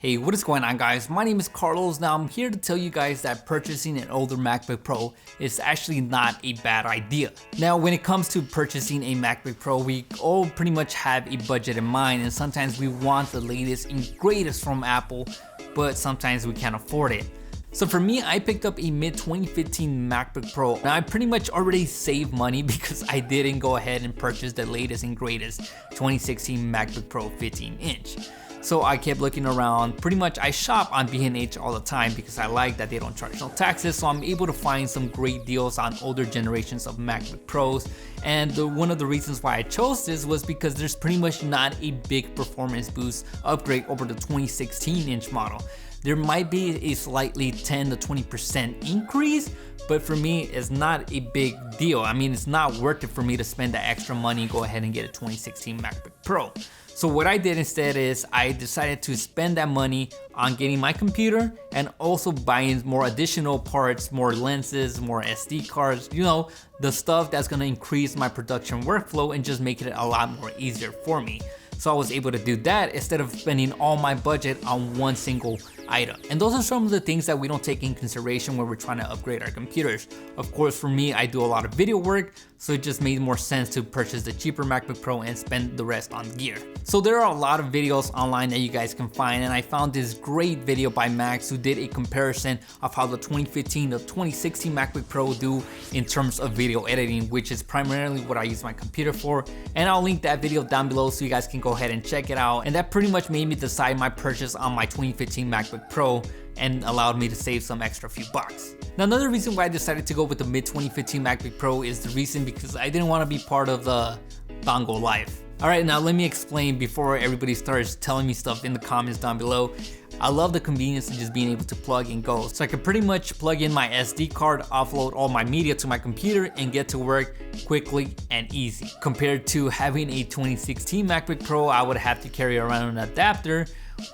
Hey, what is going on guys? My name is Carlos. Now I'm here to tell you guys that purchasing an older MacBook Pro is actually not a bad idea. Now when it comes to purchasing a MacBook Pro, we all pretty much have a budget in mind, and sometimes we want the latest and greatest from Apple, but sometimes we can't afford it. So for me, I picked up a mid-2015 MacBook Pro. Now I pretty much already saved money because I didn't go ahead and purchase the latest and greatest 2016 MacBook Pro 15-inch. So I kept looking around. Pretty much I shop on B&H all the time because I like that they don't charge no taxes, so I'm able to find some great deals on older generations of MacBook Pros. And one of the reasons why I chose this was because there's pretty much not a big performance boost upgrade over the 2016-inch model. There might be a slightly 10 to 20% increase, but for me, it's not a big deal. I mean, it's not worth it for me to spend the extra money and go ahead and get a 2016 MacBook Pro. So what I did instead is I decided to spend that money on getting my computer and also buying more additional parts, more lenses, more SD cards, you know, the stuff that's gonna increase my production workflow and just make it a lot more easier for me. So I was able to do that instead of spending all my budget on one single item. And those are some of the things that we don't take in consideration when we're trying to upgrade our computers. Of course, for me, I do a lot of video work, so it just made more sense to purchase the cheaper MacBook Pro and spend the rest on gear. So there are a lot of videos online that you guys can find, and I found this great video by Max who did a comparison of how the 2015 to 2016 MacBook Pro do in terms of video editing, which is primarily what I use my computer for. And I'll link that video down below so you guys can go ahead and check it out. And that pretty much made me decide my purchase on my 2015 MacBook Pro and allowed me to save some extra few bucks. Now another reason why I decided to go with the mid-2015 MacBook Pro is the reason because I didn't want to be part of the dongle life. Alright, now let me explain before everybody starts telling me stuff in the comments down below. I love the convenience of just being able to plug and go. So I can pretty much plug in my SD card, offload all my media to my computer, and get to work quickly and easy. Compared to having a 2016 MacBook Pro, I would have to carry around an adapter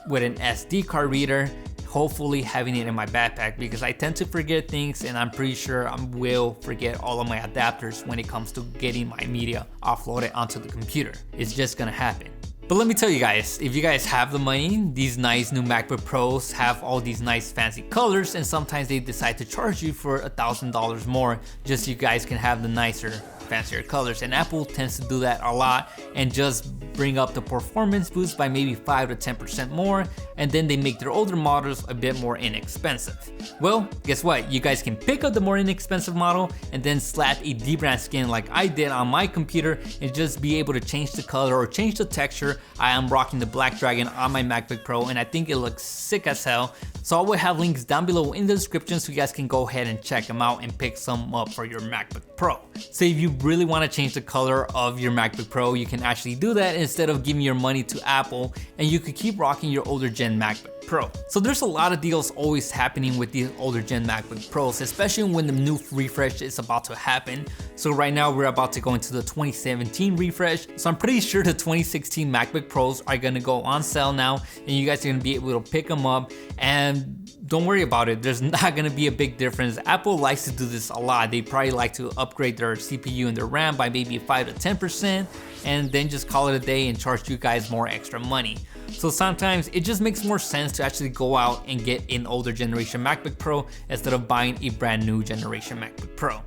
with an SD card reader, hopefully having it in my backpack because I tend to forget things, and I'm pretty sure I will forget all of my adapters when it comes to getting my media offloaded onto the computer. It's just gonna happen. But let me tell you guys, if you guys have the money, these nice new MacBook Pros have all these nice fancy colors, and sometimes they decide to charge you for $1,000 more just so you guys can have the nicer, fancier colors. And Apple tends to do that a lot and just bring up the performance boost by maybe 5 to 10% more, and then they make their older models a bit more inexpensive. Well, guess what? You guys can pick up the more inexpensive model and then slap a dbrand skin like I did on my computer and just be able to change the color or change the texture. I am rocking the Black Dragon on my MacBook Pro and I think it looks sick as hell. So I will have links down below in the description so you guys can go ahead and check them out and pick some up for your MacBook Pro. So if you really want to change the color of your MacBook Pro, you can actually do that instead of giving your money to Apple, and you could keep rocking your older gen MacBook Pro. So there's a lot of deals always happening with these older gen MacBook Pros, especially when the new refresh is about to happen. So right now we're about to go into the 2017 refresh. So I'm pretty sure the 2016 MacBook Pros are gonna go on sale now, and you guys are gonna be able to pick them up. And don't worry about it, there's not gonna be a big difference. Apple likes to do this a lot. They probably like to upgrade their CPU and their RAM by maybe 5 to 10% and then just call it a day and charge you guys more extra money. So sometimes it just makes more sense to actually go out and get an older generation MacBook Pro instead of buying a brand new generation MacBook Pro.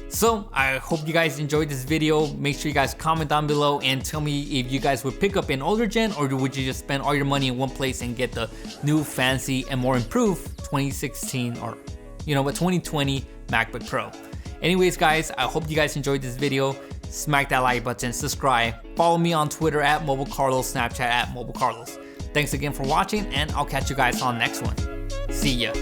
So I hope you guys enjoyed this video. Make sure you guys comment down below and tell me if you guys would pick up an older gen, or would you just spend all your money in one place and get the new fancy and more improved 2016 or 2020 MacBook Pro. Anyways guys, I hope you guys enjoyed this video. Smack that like button, subscribe, follow me on Twitter at MobileCarlos, Snapchat at MobileCarlos. Thanks again for watching, and I'll catch you guys on the next one. See ya.